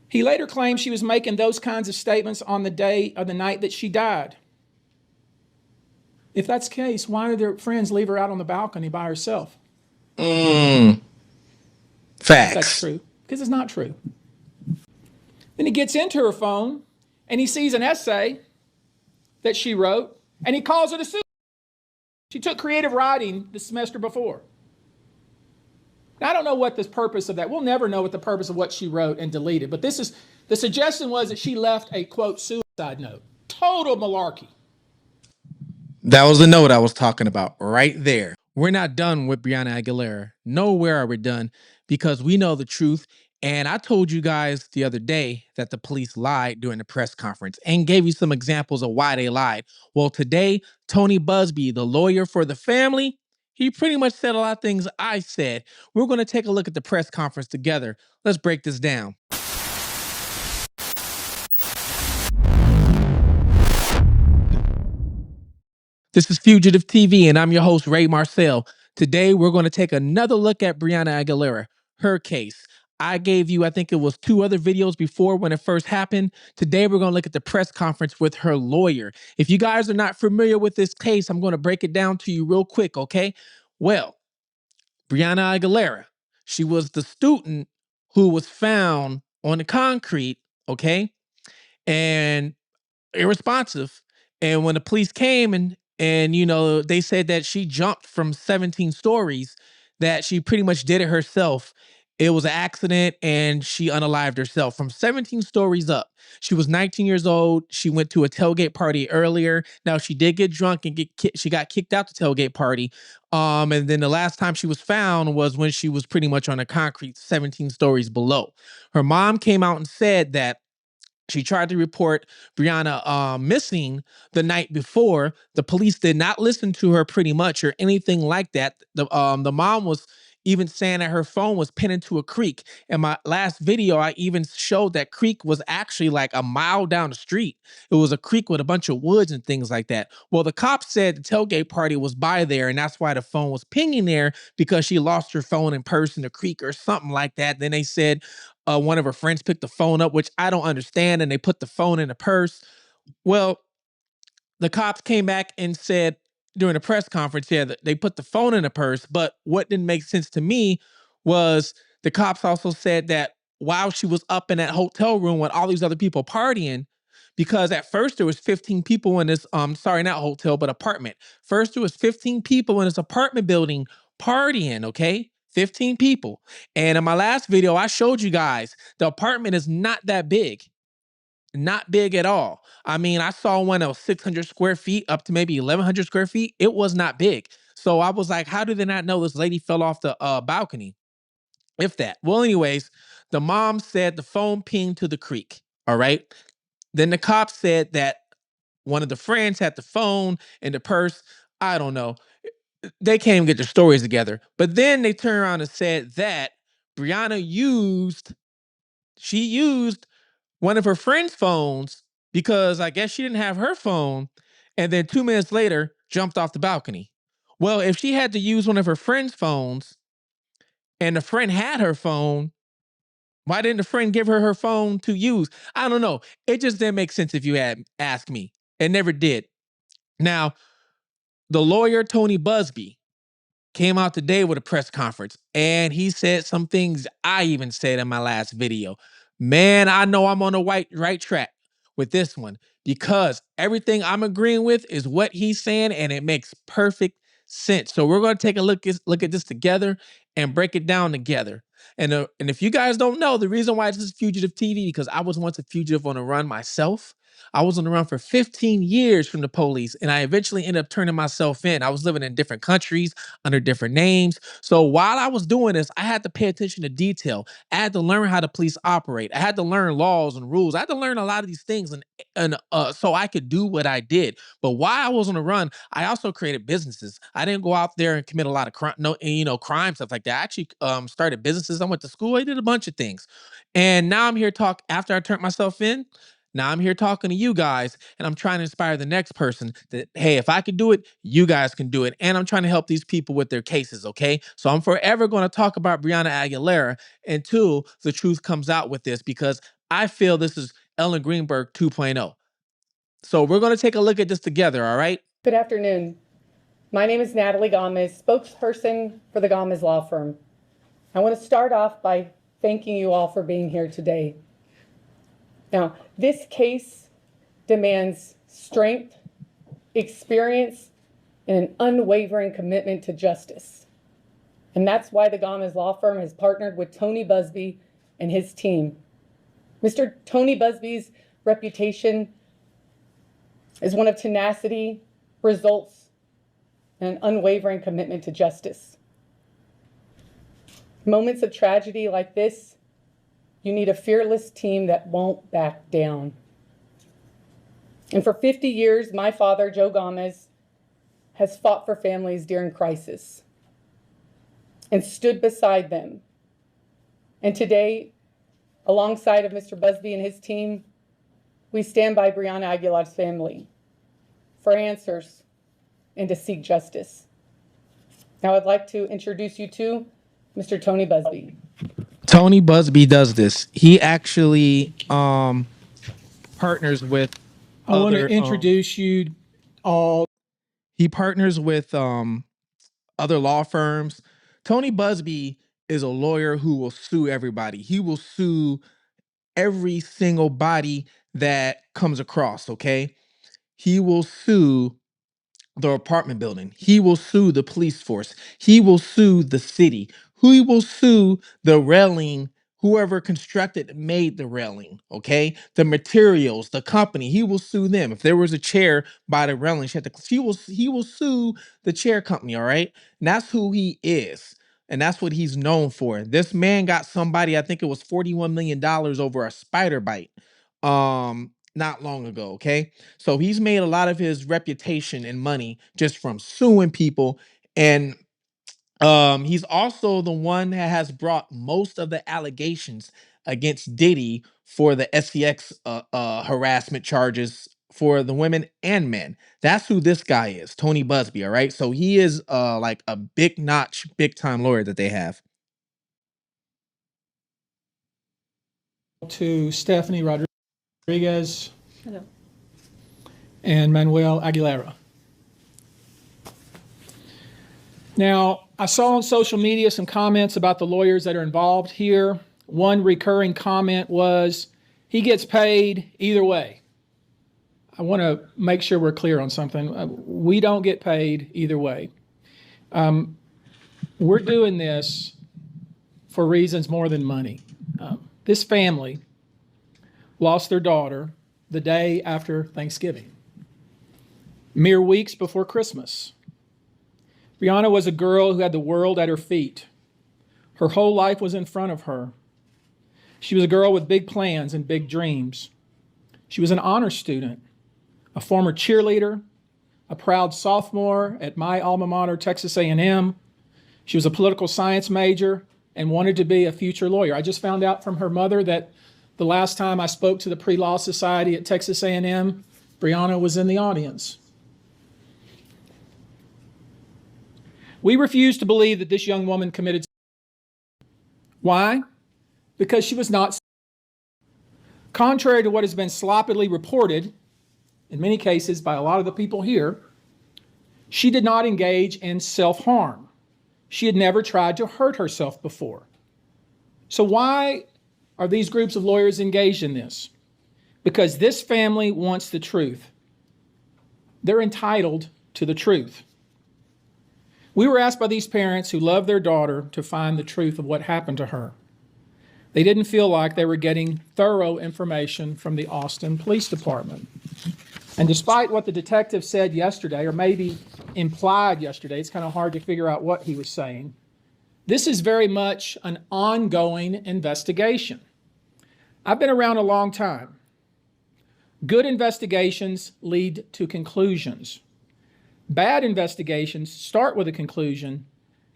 He later claimed she was making those kinds of statements on the day of the night that she died. If that's the case, why did her friends leave her out on the balcony by herself? Mm, If that's facts. true, because it's not true. Then he gets into her phone and he sees an essay that she wrote and he calls it a suicide. She took creative writing the semester before. Now, I don't know what the purpose of that. We'll never know what the purpose of what she wrote and deleted. But this is the suggestion was that she left a quote suicide note. Total malarkey. That was the note I was talking about right there. We're not done with Brianna Aguilera. Nowhere are we done because we know the truth. And I told you guys the other day that the police lied during the press conference and gave you some examples of why they lied. Well, today, Tony Buzbee, the lawyer for the family, he pretty much said a lot of things I said. We're going to take a look at the press conference together. Let's break this down. This is Fugitive TV, and I'm your host, Ray Marcel. Today, we're going to take another look at Brianna Aguilera, her case. I gave you, I think it was 2 other videos before when it first happened. Today, we're going to look at the press conference with her lawyer. If you guys are not familiar with this case, I'm going to break it down to you real quick, okay? Well, Brianna Aguilera, she was the student who was found on the concrete, okay? And irresponsive. And when the police came and you know they said that she jumped from 17 stories, that she pretty much did it herself. It was an accident and she unalived herself from 17 stories up. She was 19 years old. She went to a tailgate party earlier. Now she did get drunk and she got kicked out the tailgate party. And then the last time she was found was when she was pretty much on the concrete 17 stories below. Her mom came out and said that she tried to report Brianna missing the night before. The police did not listen to her pretty much or anything like that. The mom was even saying that her phone was pinned into a creek. In my last video, I even showed that creek was actually like a mile down the street. It was a creek with a bunch of woods and things like that. Well, the cops said the tailgate party was by there, and that's why the phone was pinging there, because she lost her phone in person, the creek or something like that. Then they said one of her friends picked the phone up, which I don't understand, and they put the phone in a purse. Well, the cops came back and said during the press conference, yeah, that they put the phone in a purse. But what didn't make sense to me was the cops also said that while she was up in that hotel room with all these other people partying, because at first there was 15 people in this, sorry, not hotel, but apartment. First there was 15 people in this apartment building partying, okay? 15 people. And in my last video, I showed you guys the apartment is not that big. Not big at all. I mean, I saw one that was 600 square feet up to maybe 1,100 square feet. It was not big. So I was like, how do they not know this lady fell off the balcony? If that. Well, anyways, the mom said the phone pinged to the creek. All right. Then the cops said that one of the friends had the phone and the purse. I don't know. They can't even get their stories together. But then they turned around and said that Brianna used one of her friend's phones because I guess she didn't have her phone, and then 2 minutes later jumped off the balcony. Well, if she had to use one of her friend's phones and the friend had her phone, why didn't the friend give her her phone to use? I don't know. It just didn't make sense if you had asked me. It never did. Now, the lawyer Tony Buzbee came out today with a press conference and he said some things I even said in my last video. Man, I know I'm on the right track with this one because everything I'm agreeing with is what he's saying and it makes perfect sense. So we're going to take a look at this together and break it down together. And if you guys don't know, the reason why this is Fugitive TV, because I was once a fugitive on the run myself. I was on the run for 15 years from the police, and I eventually ended up turning myself in. I was living in different countries under different names. So while I was doing this, I had to pay attention to detail. I had to learn how the police operate. I had to learn laws and rules. I had to learn a lot of these things, and so I could do what I did. But while I was on the run, I also created businesses. I didn't go out there and commit a lot of crime, no, crime stuff like that. I actually started businesses. I went to school. I did a bunch of things, and now I'm here to talk. After I turned myself in, now I'm here talking to you guys, and I'm trying to inspire the next person that, hey, if I can do it, you guys can do it. And I'm trying to help these people with their cases, okay? So I'm forever going to talk about Brianna Aguilera until the truth comes out with this, because I feel this is Ellen Greenberg 2.0. So we're going to take a look at this together, all right? Good afternoon. My name is Natalie Gomez, spokesperson for the Gomez Law Firm. I want to start off by thanking you all for being here today. Now, this case demands strength, experience, and an unwavering commitment to justice. And that's why the Gomez Law Firm has partnered with Tony Buzbee and his team. Mr. Tony Buzbee's reputation is one of tenacity, results, and an unwavering commitment to justice. Moments of tragedy like this, you need a fearless team that won't back down. And for 50 years, my father, Joe Gomez, has fought for families during crisis and stood beside them. And today, alongside of Mr. Buzbee and his team, we stand by Brianna Aguilera's family for answers and to seek justice. Now I'd like to introduce you to Mr. Tony Buzbee. Tony Buzbee does this. He actually partners with I want to introduce you all. He partners with other law firms. Tony Buzbee is a lawyer who will sue everybody. He will sue every single body that comes across, okay? He will sue the apartment building. He will sue the police force. He will sue the city. He will sue the railing, whoever constructed and made the railing, okay? The materials, the company, he will sue them. If there was a chair by the railing, he will sue the chair company, all right? And that's who he is. And that's what he's known for. This man got somebody, I think it was $41 million over a spider bite. Not long ago, okay? So he's made a lot of his reputation and money just from suing people. And he's also the one that has brought most of the allegations against Diddy for the SEX harassment charges for the women and men. That's who this guy is, Tony Buzbee, all right? So he is like a big notch, big time lawyer that they have. To Stephanie Rodriguez. Hello. And Manuel Aguilera. Now, I saw on social media some comments about the lawyers that are involved here. One recurring comment was, he gets paid either way. I want to make sure we're clear on something. We don't get paid either way. We're doing this for reasons more than money. This family lost their daughter the day after Thanksgiving, mere weeks before Christmas. Brianna was a girl who had the world at her feet. Her whole life was in front of her. She was a girl with big plans and big dreams. She was an honor student, a former cheerleader, a proud sophomore at my alma mater, Texas A&M. She was a political science major and wanted to be a future lawyer. I just found out from her mother that the last time I spoke to the Pre-Law Society at Texas A&M, Brianna was in the audience. We refuse to believe that this young woman committed suicide. Why? Because she was not. Contrary to what has been sloppily reported, in many cases by a lot of the people here, she did not engage in self-harm. She had never tried to hurt herself before. So why are these groups of lawyers engaged in this? Because this family wants the truth. They're entitled to the truth. We were asked by these parents who love their daughter to find the truth of what happened to her. They didn't feel like they were getting thorough information from the Austin Police Department. And despite what the detective said yesterday, or maybe implied yesterday, it's kind of hard to figure out what he was saying, this is very much an ongoing investigation. I've been around a long time. Good investigations lead to conclusions. Bad investigations start with a conclusion,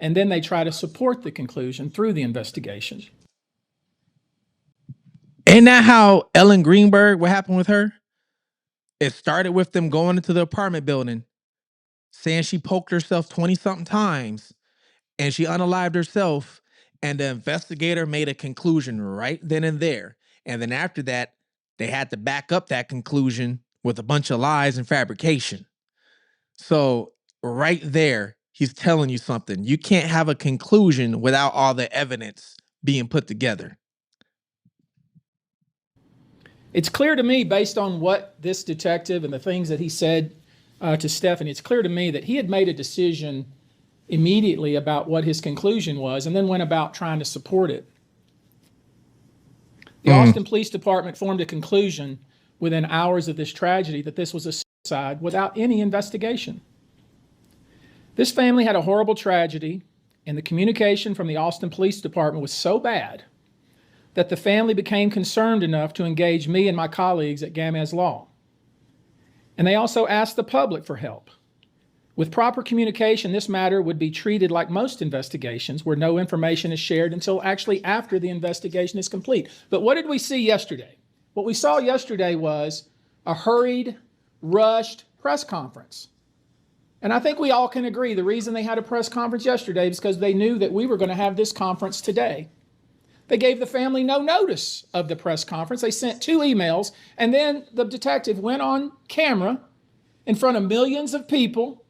and then they try to support the conclusion through the investigation. Ain't that how Ellen Greenberg, what happened with her? It started with them going into the apartment building, saying she poked herself 20-something times, and she unalived herself, and the investigator made a conclusion right then and there. And then after that, they had to back up that conclusion with a bunch of lies and fabrication. So right there, he's telling you something. You can't have a conclusion without all the evidence being put together. It's clear to me, based on what this detective and the things that he said to Stephanie, it's clear to me that he had made a decision immediately about what his conclusion was and then went about trying to support it. The Austin Police Department formed a conclusion within hours of this tragedy that this was a suicide without any investigation. This family had a horrible tragedy, and the communication from the Austin Police Department was so bad that the family became concerned enough to engage me and my colleagues at Gamez Law. And they also asked the public for help. With proper communication, this matter would be treated like most investigations, where no information is shared until actually after the investigation is complete. But what did we see yesterday? What we saw yesterday was a hurried, rushed press conference. And I think we all can agree the reason they had a press conference yesterday is because they knew that we were going to have this conference today. They gave the family no notice of the press conference. They sent 2 emails, and then the detective went on camera in front of millions of people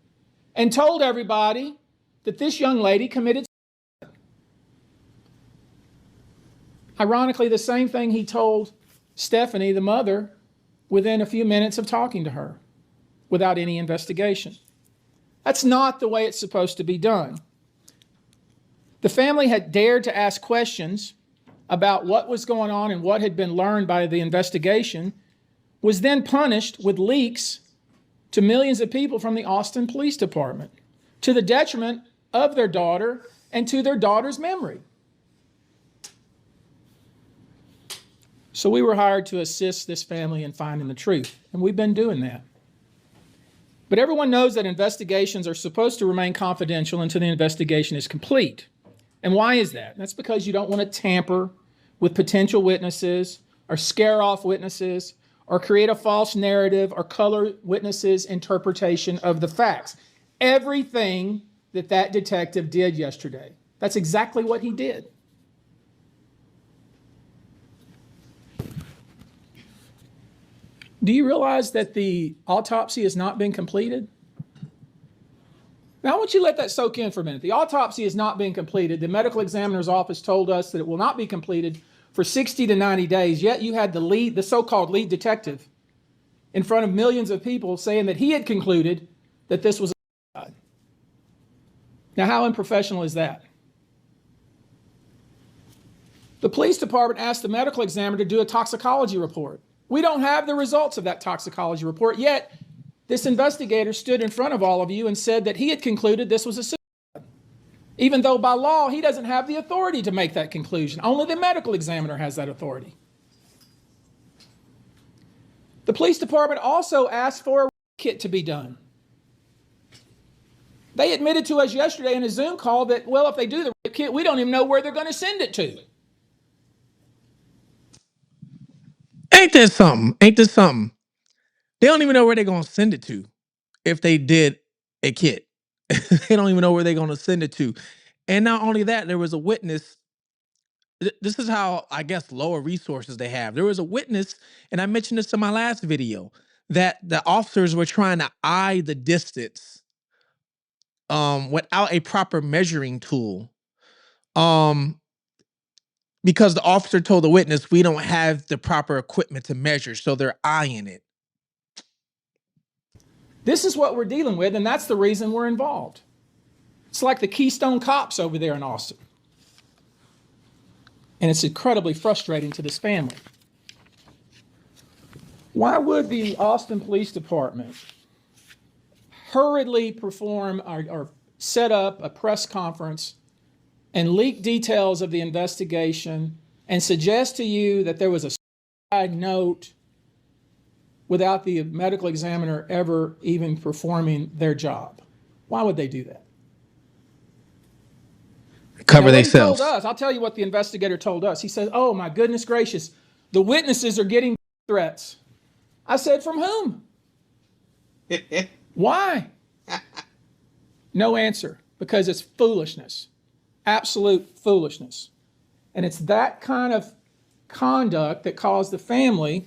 and told everybody that this young lady committed suicide. Ironically, the same thing he told Stephanie, the mother, within a few minutes of talking to her, without any investigation. That's not the way it's supposed to be done. The family had dared to ask questions about what was going on and what had been learned by the investigation, was then punished with leaks to millions of people from the Austin Police Department, to the detriment of their daughter and to their daughter's memory. So we were hired to assist this family in finding the truth, and we've been doing that. But everyone knows that investigations are supposed to remain confidential until the investigation is complete. And why is that? That's because you don't want to tamper with potential witnesses or scare off witnesses or create a false narrative or color witnesses' interpretation of the facts. Everything that detective did yesterday, that's exactly what he did. Do you realize that the autopsy has not been completed? Now, I want you to let that soak in for a minute. The autopsy has not been completed. The medical examiner's office told us that it will not be completed for 60 to 90 days, yet you had the so-called lead detective in front of millions of people saying that he had concluded that this was a suicide. Now, how unprofessional is that? The police department asked the medical examiner to do a toxicology report. We don't have the results of that toxicology report, yet this investigator stood in front of all of you and said that he had concluded this was a suicide, even though by law he doesn't have the authority to make that conclusion. Only the medical examiner has that authority. The police department also asked for a kit to be done. They admitted to us yesterday in a Zoom call that, well, if they do the rape kit, we don't even know where they're going to send it to. Ain't this something? Ain't this something? They don't even know where they're going to send it to if they did a kit. They don't even know where they're going to send it to. And not only that, there was a witness. This is how, I guess, lower resources they have. There was a witness, and I mentioned this in my last video, that the officers were trying to eye the distance without a proper measuring tool. Because the officer told the witness, we don't have the proper equipment to measure, so they're eyeing it. This is what we're dealing with, and that's the reason we're involved. It's like the Keystone Cops over there in Austin. And it's incredibly frustrating to this family. Why would the Austin Police Department hurriedly perform or set up a press conference and leak details of the investigation and suggest to you that there was a suicide note without the medical examiner ever even performing their job? Why would they do that? Cover themselves. I'll tell you what the investigator told us. He said, oh my goodness gracious, the witnesses are getting threats. I said, from whom? Why? No answer, because it's foolishness, absolute foolishness. And it's that kind of conduct that caused the family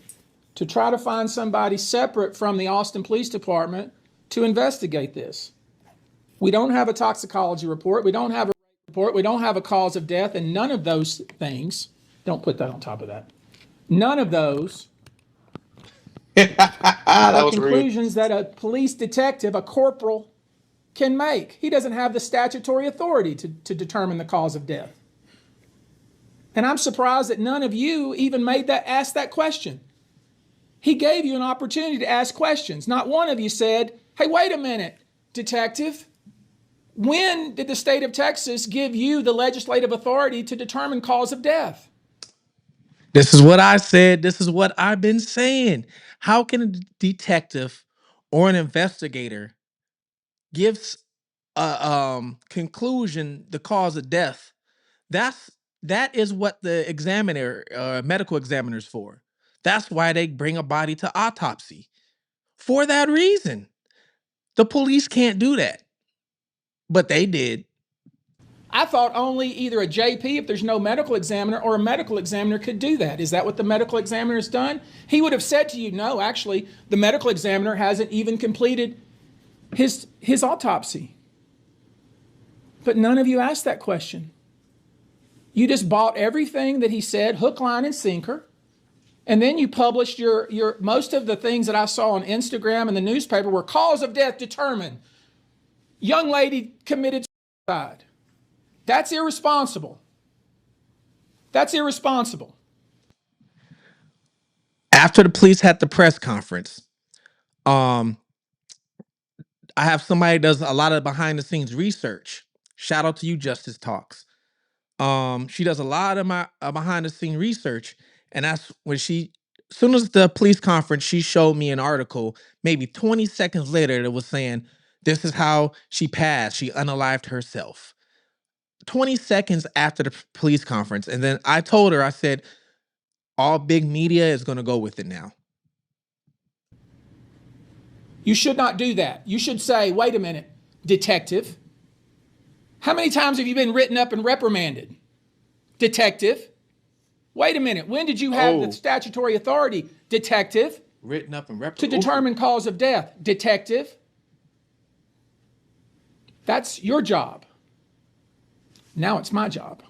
to try to find somebody separate from the Austin Police Department to investigate this. We don't have a toxicology report. We don't have a report. We don't have a cause of death, and none of those things, don't put that on top of that. None of those are conclusions that a police detective, a corporal, can make. He doesn't have the statutory authority to determine the cause of death. And I'm surprised that none of you even asked that question. He gave you an opportunity to ask questions. Not one of you said, hey, wait a minute, detective. When did the state of Texas give you the legislative authority to determine cause of death? This is what I said. This is what I've been saying. How can a detective or an investigator give a conclusion, the cause of death? That is what the medical examiner's for. That's why they bring a body to autopsy. For that reason. The police can't do that. But they did. I thought only either a JP, if there's no medical examiner, or a medical examiner could do that. Is that what the medical examiner has done? He would have said to you, no, actually, the medical examiner hasn't even completed his autopsy. But none of you asked that question. You just bought everything that he said, hook, line, and sinker. And then you published your most of the things that I saw on Instagram and the newspaper were cause of death determined. Young lady committed suicide. That's irresponsible. That's irresponsible. After the police had the press conference, I have somebody that does a lot of behind the scenes research. Shout out to you, Justice Talks. She does a lot of my behind the scene research, and that's when as soon as the police conference, she showed me an article maybe 20 seconds later that was saying, this is how she passed. She unalived herself. 20 seconds after the police conference. And then I told her, I said, all big media is going to go with it now. You should not do that. You should say, wait a minute, detective. How many times have you been written up and reprimanded? Detective. Wait a minute. When did you have the statutory authority? Detective. Written up and to determine cause of death? Detective. That's your job. Now it's my job.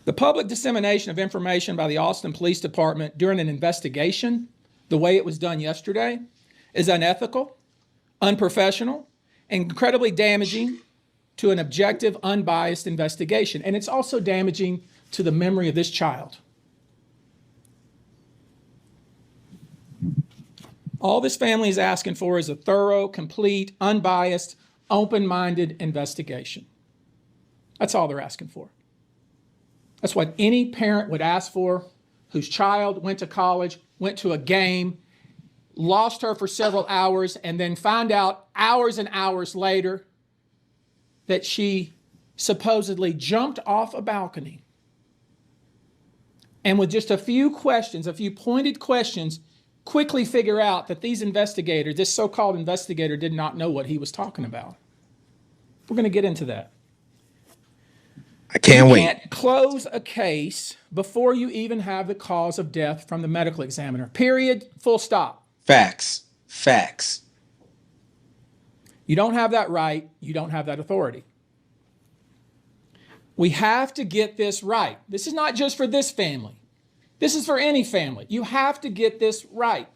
The public dissemination of information by the Austin Police Department during an investigation, the way it was done yesterday, is unethical, unprofessional, and incredibly damaging to an objective, unbiased investigation. And it's also damaging to the memory of this child. All this family is asking for is a thorough, complete, unbiased, open-minded investigation. That's all they're asking for. That's what any parent would ask for whose child went to college, went to a game, lost her for several hours, and then find out hours and hours later that she supposedly jumped off a balcony. And with just a few questions, a few pointed questions, quickly figure out that these investigators, this so-called investigator, did not know what he was talking about. We're going to get into that. I can't wait. You can't close a case before you even have the cause of death from the medical examiner. Period. Full stop. Facts. Facts. You don't have that right. You don't have that authority. We have to get this right. This is not just for this family. This is for any family. You have to get this right.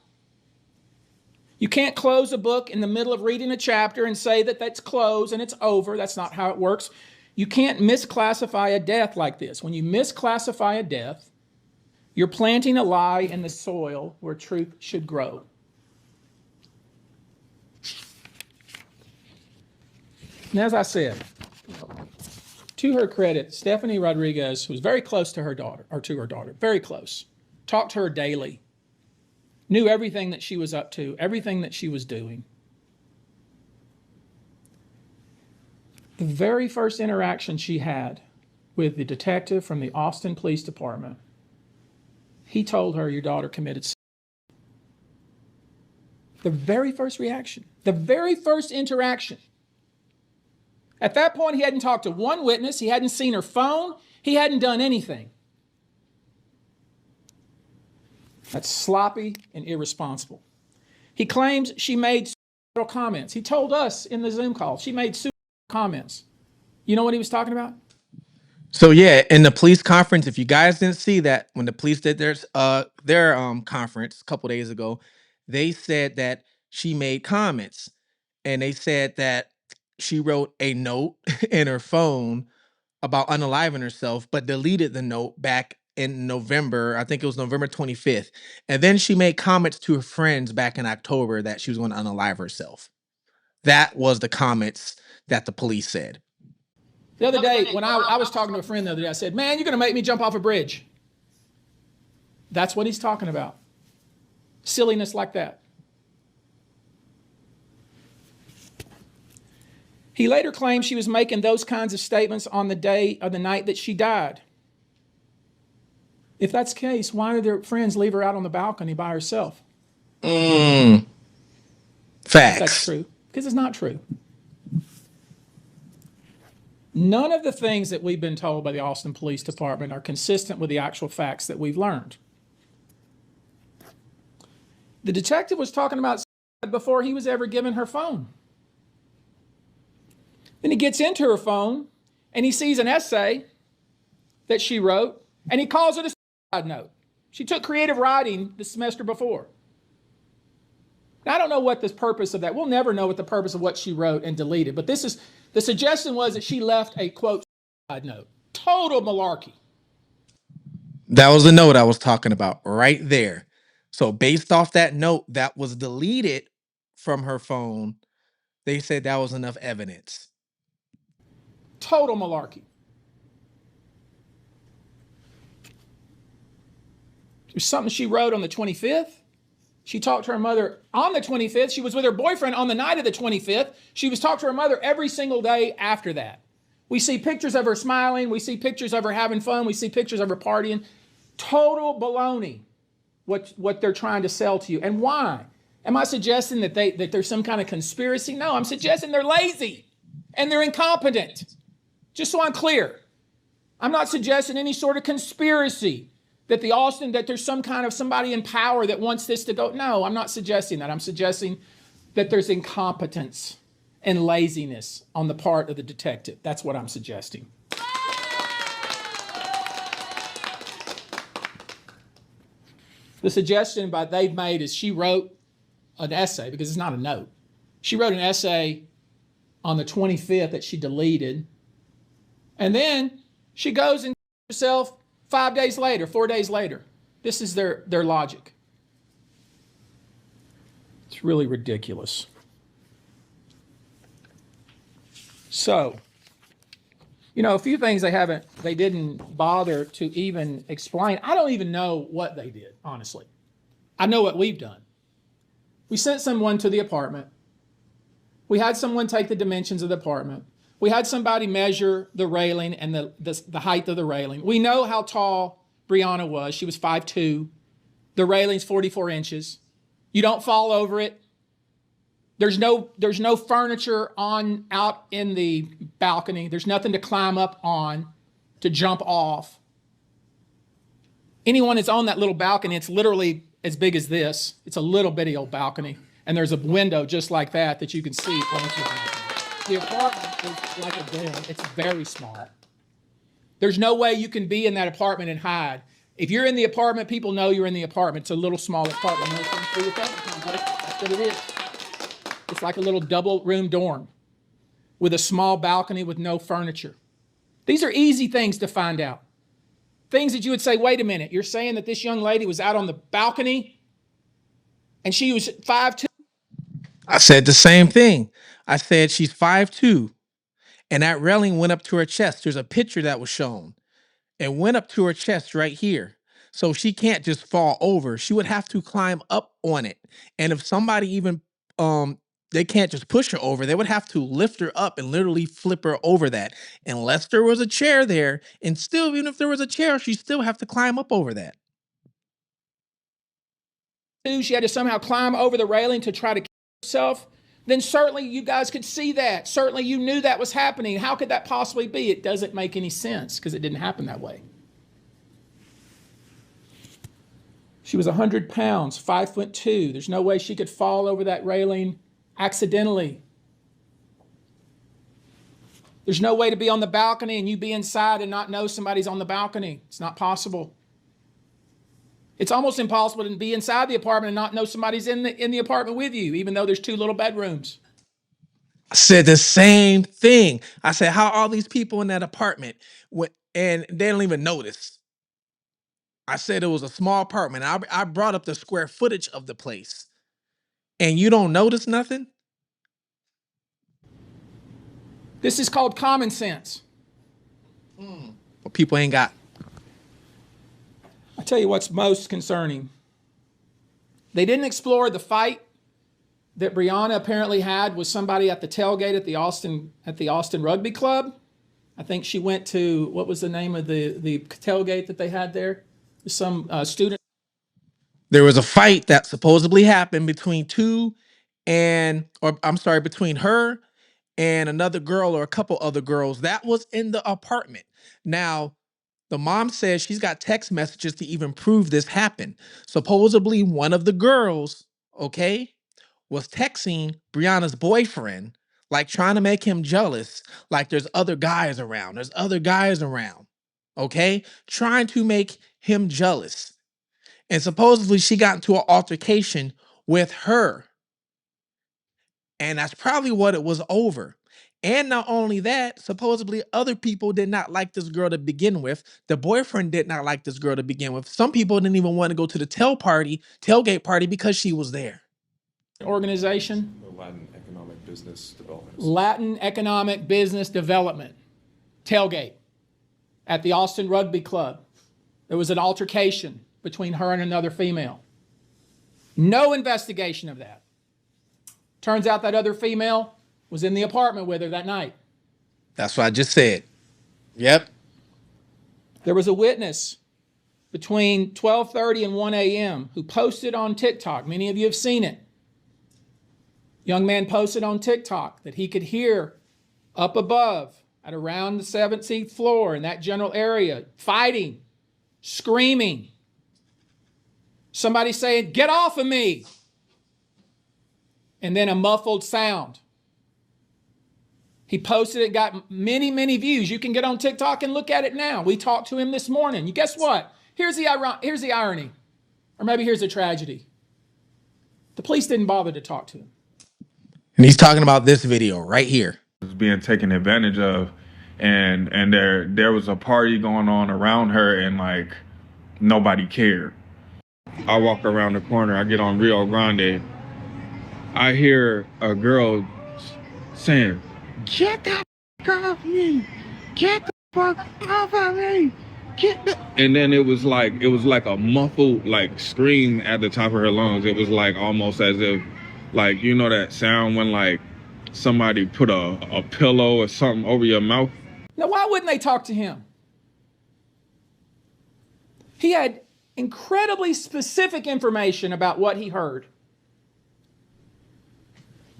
You can't close a book in the middle of reading a chapter and say that that's closed and it's over. That's not how it works. You can't misclassify a death like this. When you misclassify a death, you're planting a lie in the soil where truth should grow. And as I said, to her credit, Stephanie Rodriguez was very close to her daughter, very close. Talked to her daily. Knew everything that she was up to, everything that she was doing. The very first interaction she had with the detective from the Austin Police Department, he told her your daughter committed suicide. The very first reaction, the very first interaction. At that point, he hadn't talked to one witness. He hadn't seen her phone. He hadn't done anything. That's sloppy and irresponsible. He claims she made suicidal comments. He told us in the Zoom call she made suicidal comments. You know what he was talking about? So yeah, in the police conference, if you guys didn't see that, when the police did their conference a couple days ago, they said that she made comments, and they said that she wrote a note in her phone about unaliving herself, but deleted the note back in November. I think it was November 25th. And then she made comments to her friends back in October that she was going to unalive herself. That was the comments that the police said. The other day, when I was talking to a friend the other day, I said, man, you're going to make me jump off a bridge. That's what he's talking about. Silliness like that. He later claimed she was making those kinds of statements on the day of the night that she died. If that's the case, why did her friends leave her out on the balcony by herself? Facts. If that's true. Because it's not true. None of the things that we've been told by the Austin Police Department are consistent with the actual facts that we've learned. The detective was talking about suicide before he was ever given her phone. Then he gets into her phone and he sees an essay that she wrote and he calls it a suicide note. She took creative writing the semester before. Now, I don't know what the purpose of that. We'll never know what the purpose of what she wrote and deleted, but this is the suggestion was that she left a quote suicide note. Total malarkey. That was the note I was talking about right there. So based off that note that was deleted from her phone, they said that was enough evidence. Total malarkey. There's something she wrote on the 25th. She talked to her mother on the 25th. She was with her boyfriend on the night of the 25th. She was talking to her mother every single day after that. We see pictures of her smiling. We see pictures of her having fun. We see pictures of her partying. Total baloney, what they're trying to sell to you. And why? Am I suggesting that there's some kind of conspiracy? No, I'm suggesting they're lazy and they're incompetent. Just so I'm clear, I'm not suggesting any sort of conspiracy that there's some kind of somebody in power that wants this to go. No, I'm not suggesting that. I'm suggesting that there's incompetence and laziness on the part of the detective. That's what I'm suggesting. The suggestion they've made is she wrote an essay, because it's not a note. She wrote an essay on the 25th that she deleted. And then she goes and herself 5 days later, 4 days later. This is their logic. It's really ridiculous. So, a few things they didn't bother to even explain. I don't even know what they did, honestly. I know what we've done. We sent someone to the apartment. We had someone take the dimensions of the apartment. We had somebody measure the railing and the height of the railing. We know how tall Brianna was. She was 5'2". The railing's 44 inches. You don't fall over it. There's no furniture out in the balcony. There's nothing to climb up on, to jump off. Anyone that's on that little balcony, it's literally as big as this. It's a little bitty old balcony. And there's a window just like that you can see onto the balcony. The apartment is like a den. It's very small. There's no way you can be in that apartment and hide. If you're in the apartment, people know you're in the apartment. It's a little small apartment. That's what it is. It's like a little double-room dorm with a small balcony with no furniture. These are easy things to find out. Things that you would say, wait a minute, you're saying that this young lady was out on the balcony and she was 5'2"? I said the same thing. I said she's 5'2", and that railing went up to her chest. There's a picture that was shown. It went up to her chest right here. So she can't just fall over. She would have to climb up on it. And if somebody even, they can't just push her over, they would have to lift her up and literally flip her over that. Unless there was a chair there. And still, even if there was a chair, she still have to climb up over that. She had to somehow climb over the railing to try to kill herself. then certainly you guys could see that. Certainly you knew that was happening. How could that possibly be? It doesn't make any sense because it didn't happen that way. She was 100 pounds, 5'2". There's no way she could fall over that railing accidentally. There's no way to be on the balcony and you be inside and not know somebody's on the balcony. It's not possible. It's almost impossible to be inside the apartment and not know somebody's in the apartment with you, even though there's 2 little bedrooms. I said the same thing. I said, how all these people in that apartment and they don't even notice. I said it was a small apartment. I brought up the square footage of the place and you don't notice nothing? This is called common sense. Well, people ain't got. I tell you what's most concerning. They didn't explore the fight that Brianna apparently had with somebody at the tailgate at the Austin Rugby Club. I think she went to, what was the name of the tailgate that they had there? Some student. There was a fight that supposedly happened between between her and another girl or a couple other girls that was in the apartment. Now, the mom says she's got text messages to even prove this happened. Supposedly one of the girls, okay, was texting Brianna's boyfriend, like trying to make him jealous, like there's other guys around. There's other guys around, okay? Trying to make him jealous. And supposedly she got into an altercation with her. And that's probably what it was over. And not only that, supposedly other people did not like this girl to begin with. The boyfriend did not like this girl to begin with. Some people didn't even want to go to the tailgate party because she was there. Organization? The Latin Economic Business Development. Latin Economic Business Development. Tailgate at the Austin Rugby Club. There was an altercation between her and another female. No investigation of that. Turns out that other female was in the apartment with her that night. That's what I just said. Yep. There was a witness between 12:30 and 1 a.m. who posted on TikTok. Many of you have seen it. Young man posted on TikTok that he could hear up above at around the 17th floor in that general area, fighting, screaming. Somebody saying, "Get off of me." And then a muffled sound. He posted it, got many, many views. You can get on TikTok and look at it now. We talked to him this morning. You guess what? Here's the irony. Or maybe here's the tragedy. The police didn't bother to talk to him. And he's talking about this video right here. Was being taken advantage of, and there was a party going on around her, and like nobody cared. I walk around the corner, I get on Rio Grande, I hear a girl saying, "Get the fuck off me! Get the fuck off of me! Get the..." And then it was like a muffled like scream at the top of her lungs. It was like almost as if, like, you know that sound when like somebody put a pillow or something over your mouth? Now, why wouldn't they talk to him? He had incredibly specific information about what he heard.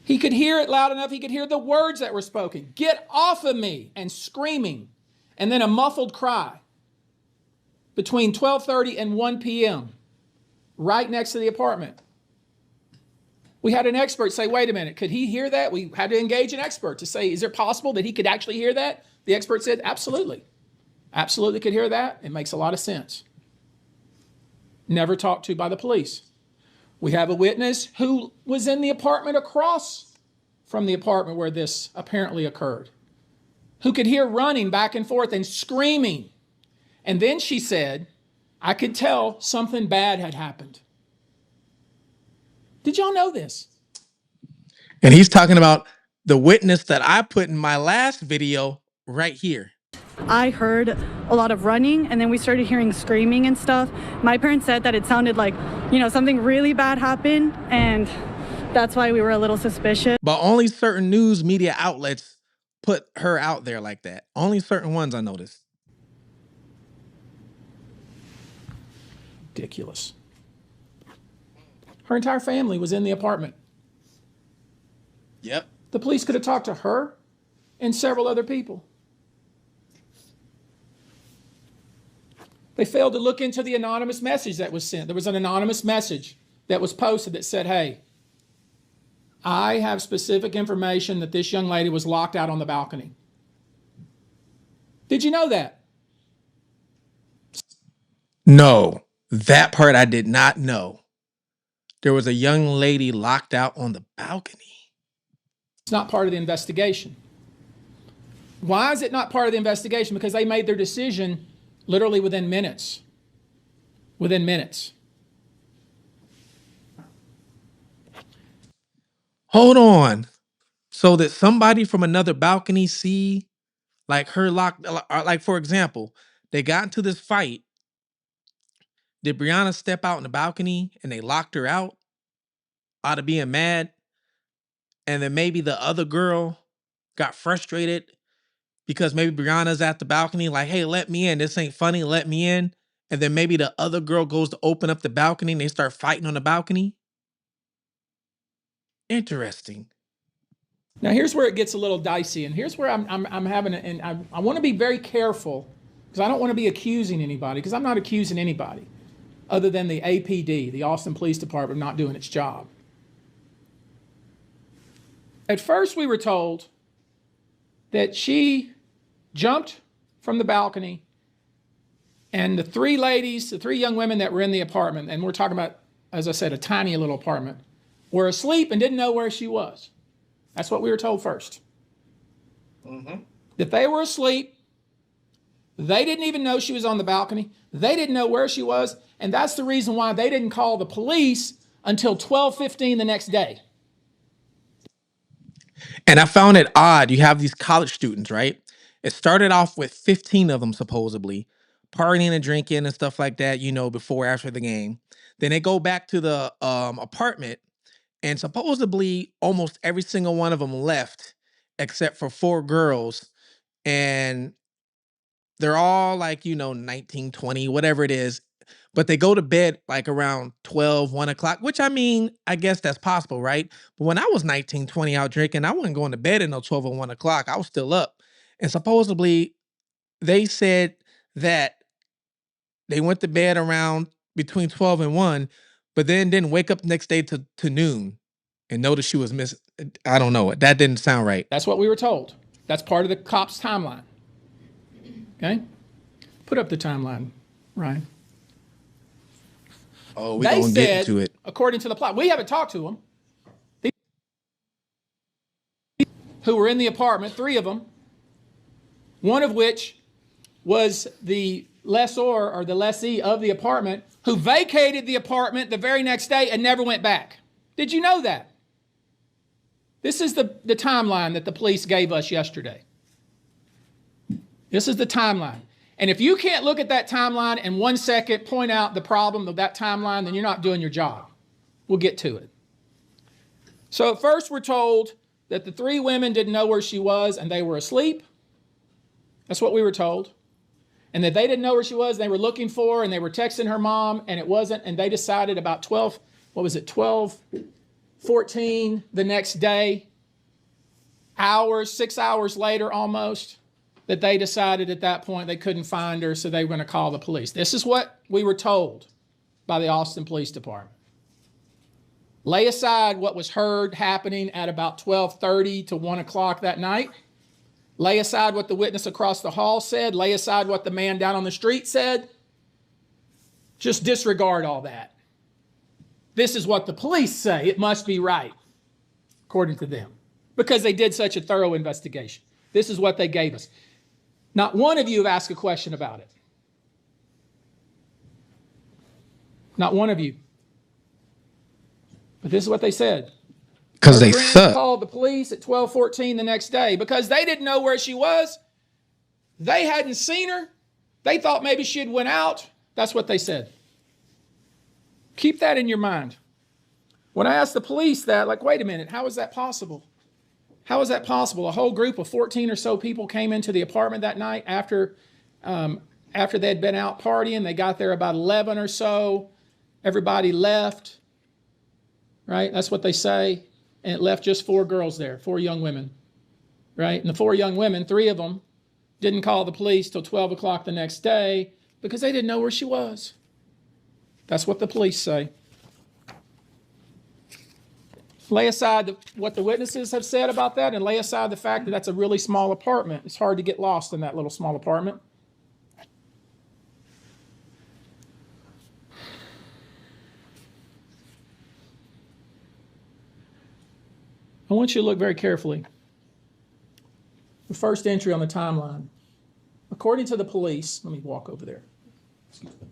He could hear it loud enough. He could hear the words that were spoken. "Get off of me," and screaming, and then a muffled cry between 12:30 and 1 p.m. right next to the apartment. We had an expert say, "Wait a minute, could he hear that?" We had to engage an expert to say, is it possible that he could actually hear that? The expert said, absolutely. Absolutely could hear that. It makes a lot of sense. Never talked to by the police. We have a witness who was in the apartment across from the apartment where this apparently occurred, who could hear running back and forth and screaming. And then she said, "I could tell something bad had happened." Did y'all know this? And he's talking about the witness that I put in my last video right here. I heard a lot of running, and then we started hearing screaming and stuff. My parents said that it sounded like, something really bad happened, and that's why we were a little suspicious. But only certain news media outlets put her out there like that. Only certain ones I noticed. Ridiculous. Her entire family was in the apartment. The police could have talked to her and several other people. They failed to look into the anonymous message that was sent. There was an anonymous message that was posted that said, hey, I have specific information that this young lady was locked out on the balcony. Did you know that? No, that part I did not know. There was a young lady locked out on the balcony. It's not part of the investigation. Why is it not part of the investigation? Because they made their decision literally within minutes. Within minutes. Hold on. So that somebody from another balcony see like her locked, like for example, they got into this fight. Did Brianna step out on the balcony and they locked her out of being mad? And then maybe the other girl got frustrated because maybe Brianna's at the balcony like, hey, let me in. This ain't funny. Let me in. And then maybe the other girl goes to open up the balcony and they start fighting on the balcony. Interesting. Now here's where it gets a little dicey, and here's where I'm having, and I want to be very careful because I don't want to be accusing anybody, because I'm not accusing anybody other than the APD, the Austin Police Department, not doing its job. At first we were told that she jumped from the balcony and the three ladies, the three young women that were in the apartment, and we're talking about, as I said, a tiny little apartment, were asleep and didn't know where she was. That's what we were told first. That they were asleep. They didn't even know she was on the balcony. They didn't know where she was. And that's the reason why they didn't call the police until 12:15 the next day. And I found it odd. You have these college students, right? It started off with 15 of them supposedly partying and drinking and stuff like that, you know, before, after the game. Then they go back to the apartment, and supposedly almost every single one of them left except for 4 girls. And they're all like, you know, 19, 20, whatever it is. But they go to bed like around 12, 1 o'clock, which I mean, I guess that's possible, right? But when I was 19, 20 out drinking, I wasn't going to bed until 12 or 1 o'clock. I was still up. And supposedly they said that they went to bed around between 12 and 1, but then didn't wake up the next day to noon and noticed she was missing. I don't know. That didn't sound right. That's what we were told. That's part of the cop's timeline. Okay? Put up the timeline, Ryan. Oh, we're going to get into it. According to the plot, we haven't talked to them. Who were in the apartment, 3 of them, one of which was the lessor or the lessee of the apartment, who vacated the apartment the very next day and never went back. Did you know that? This is the timeline that the police gave us yesterday. This is the timeline. And if you can't look at that timeline in 1 second, point out the problem of that timeline, then you're not doing your job. We'll get to it. So at first we're told that the 3 women didn't know where she was and they were asleep. That's what we were told. And that they didn't know where she was, they were looking for her, and they were texting her mom, and it wasn't, and they decided about 12:14 the next day, 6 hours later almost, that they decided at that point they couldn't find her, so they were going to call the police. This is what we were told by the Austin Police Department. Lay aside what was heard happening at about 12:30 to 1 o'clock that night. Lay aside what the witness across the hall said. Lay aside what the man down on the street said. Just disregard all that. This is what the police say. It must be right, according to them, because they did such a thorough investigation. This is what they gave us. Not one of you have asked a question about it. Not one of you. But this is what they said. Because they friend suck. called the police at 12:14 the next day because they didn't know where she was. They hadn't seen her. They thought maybe she had went out. That's what they said. Keep that in your mind. When I asked the police that, like, wait a minute, how is that possible? How is that possible? A whole group of 14 or so people came into the apartment that night after they'd been out partying. They got there about 11 or so. Everybody left. Right? That's what they say. and it left just 4 girls there, 4 young women, right? And the 4 young women, 3 of them didn't call the police till 12 o'clock the next day because they didn't know where she was. That's what the police say. Lay aside what the witnesses have said about that and lay aside the fact that that's a really small apartment. It's hard to get lost in that little small apartment. I want you to look very carefully. The first entry on the timeline. According to the police, let me walk over there. Excuse me.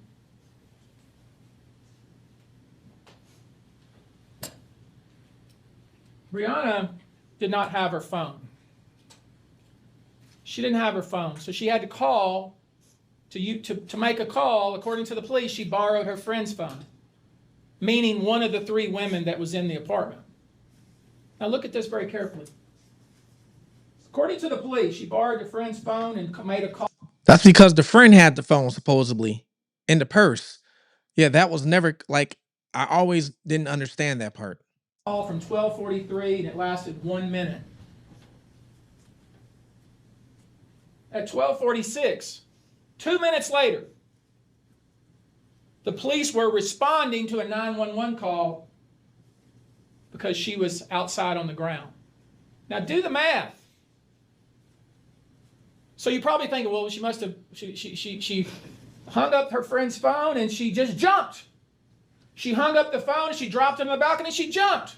Brianna did not have her phone. She didn't have her phone, so she had to call to make a call. According to the police, she borrowed her friend's phone, meaning one of the 3 women that was in the apartment. Now look at this very carefully. According to the police, she borrowed her friend's phone and made a call. That's because the friend had the phone, supposedly, in the purse. Yeah, that was never, like, I always didn't understand that part. From 12:43 and it lasted 1 minute. At 12:46, 2 minutes later, the police were responding to a 911 call because she was outside on the ground. Now do the math. So you're probably thinking, well, she must have, she hung up her friend's phone and she just jumped. She hung up the phone and she dropped it on the balcony and she jumped.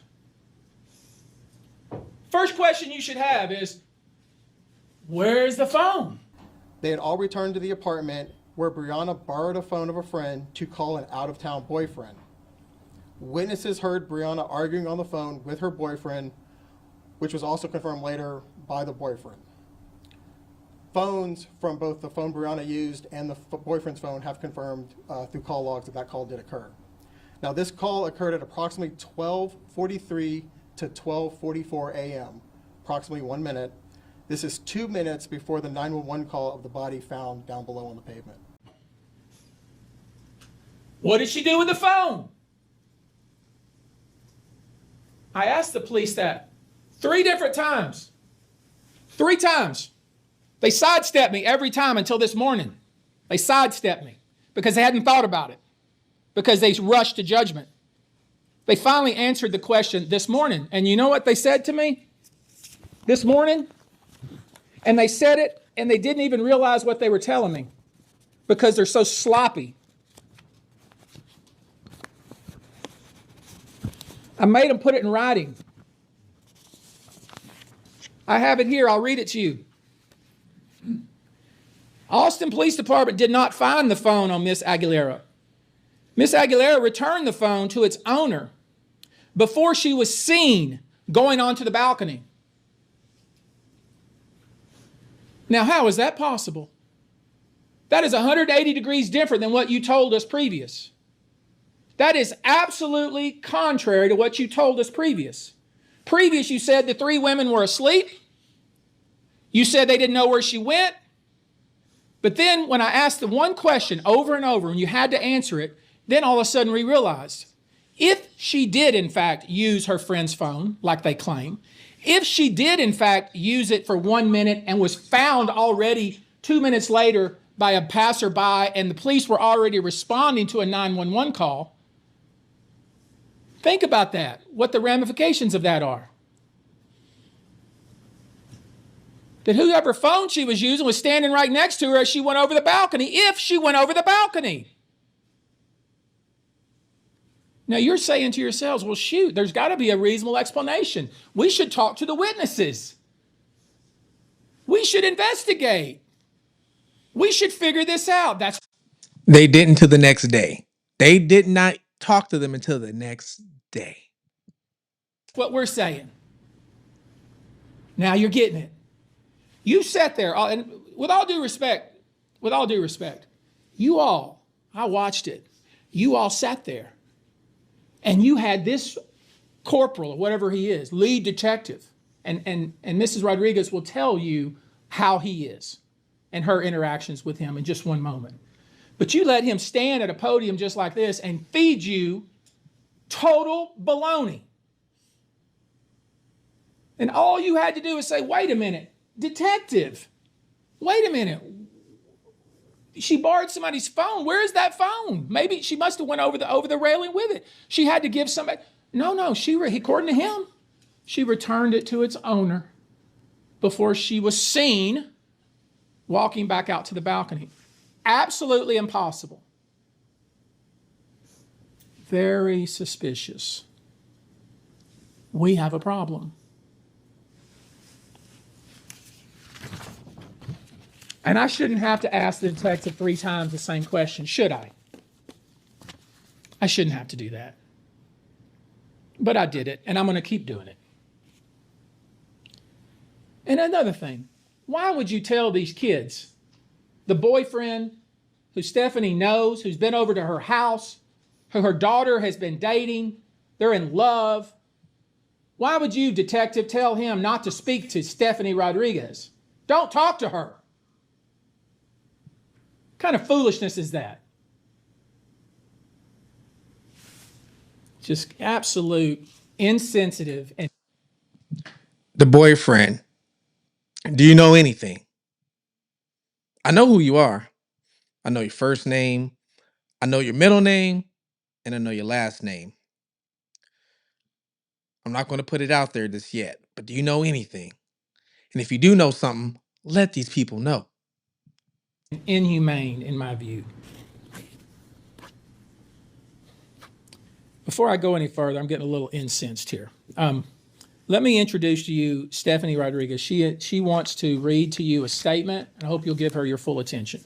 First question you should have is, where's the phone? They had all returned to the apartment where Brianna borrowed a phone of a friend to call an out-of-town boyfriend. Witnesses heard Brianna arguing on the phone with her boyfriend, which was also confirmed later by the boyfriend. Phones from both the phone Brianna used and the boyfriend's phone have confirmed through call logs that call did occur. Now this call occurred at approximately 12:43 to 12:44 a.m., approximately 1 minute. This is 2 minutes before the 911 call of the body found down below on the pavement. What did she do with the phone? I asked the police that 3 different times. 3 times. They sidestepped me every time until this morning. They sidestepped me because they hadn't thought about it, because they rushed to judgment. They finally answered the question this morning. And you know what they said to me this morning? And they said it, and they didn't even realize what they were telling me because they're so sloppy. I made them put it in writing. I have it here. I'll read it to you. Austin Police Department did not find the phone on Miss Aguilera. Miss Aguilera returned the phone to its owner before she was seen going onto the balcony. Now, how is that possible? That is 180 degrees different than what you told us previous. That is absolutely contrary to what you told us previous. Previous, you said the 3 women were asleep. You said they didn't know where she went. But then when I asked the one question over and over and you had to answer it, then all of a sudden we realized if she did in fact use her friend's phone like they claim, if she did in fact use it for 1 minute and was found already 2 minutes later by a passerby and the police were already responding to a 911 call, think about that, what the ramifications of that are. That whoever phone she was using was standing right next to her as she went over the balcony, if she went over the balcony. Now you're saying to yourselves, well, shoot, there's got to be a reasonable explanation. We should talk to the witnesses. We should investigate. We should figure this out. They didn't till the next day. They did not talk to them until the next day. What we're saying. Now you're getting it. You sat there, and with all due respect, you all, I watched it, you all sat there, and you had this corporal, or whatever he is, lead detective, and Mrs. Rodriguez will tell you how he is and her interactions with him in just one moment. But you let him stand at a podium just like this and feed you total baloney. And all you had to do is say, wait a minute, detective, wait a minute. She borrowed somebody's phone. Where is that phone? Maybe she must have went over the railing with it. She had to give somebody. No, according to him, she returned it to its owner before she was seen walking back out to the balcony. Absolutely impossible. Very suspicious. We have a problem. And I shouldn't have to ask the detective 3 times the same question, should I? I shouldn't have to do that. But I did it, and I'm going to keep doing it. And another thing, why would you tell these kids, the boyfriend who Stephanie knows, who's been over to her house, who her daughter has been dating, they're in love, why would you, detective, tell him not to speak to Stephanie Rodriguez? Don't talk to her. What kind of foolishness is that? Just absolute insensitive. And The boyfriend. Do you know anything? I know who you are. I know your first name. I know your middle name. And I know your last name. I'm not going to put it out there just yet, but do you know anything? And if you do know something, let these people know. inhumane, in my view. Before I go any further, I'm getting a little incensed here. Let me introduce to you Stephanie Rodriguez. She wants to read to you a statement, and I hope you'll give her your full attention.